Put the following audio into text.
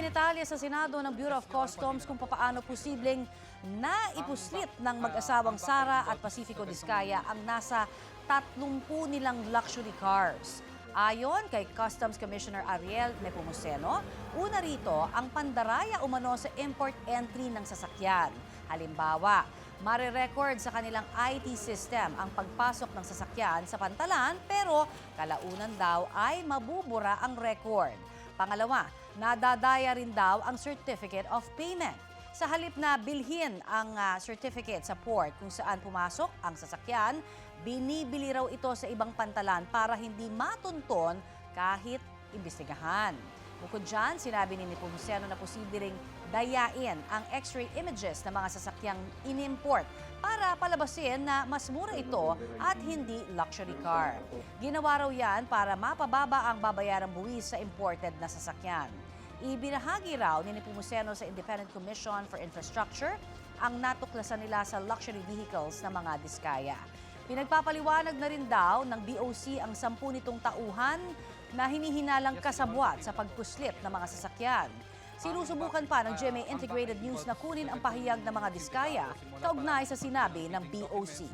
Dinitalya sa Senado ng Bureau of Customs kung papaano posibleng naipuslit ng mag-asawang Sara at Pacifico Diskaya ang nasa 30 nilang luxury cars. Ayon kay Customs Commissioner Ariel Nepomuceno, una rito ang pandaraya umano sa import entry ng sasakyan. Halimbawa, mare-record sa kanilang IT system ang pagpasok ng sasakyan sa pantalan pero kalaunan daw ay mabubura ang record. Pangalawa, nadadaya rin daw ang certificate of payment. Sa halip na bilhin ang certificate sa port kung saan pumasok ang sasakyan, binibili raw ito sa ibang pantalan para hindi matunton kahit imbestigahan. Bukod dyan, sinabi ni Nepomuceno na posible ring dayain ang x-ray images ng mga sasakyang inimport para palabasin na mas mura ito at hindi luxury car. Ginawa raw yan para mapababa ang babayarang buwis sa imported na sasakyan. Ibinahagi raw ni Nepomuceno sa Independent Commission for Infrastructure ang natuklasan nila sa luxury vehicles ng mga Diskaya. Pinagpapaliwanag na rin daw ng BOC ang 10 nitong tauhan na hinihinalang kasabwat sa pagpuslit ng mga sasakyan. Sinusubukan pa ng GMA Integrated News na kunin ang pahayag ng mga Diskaya kaugnay sa sinabi ng BOC.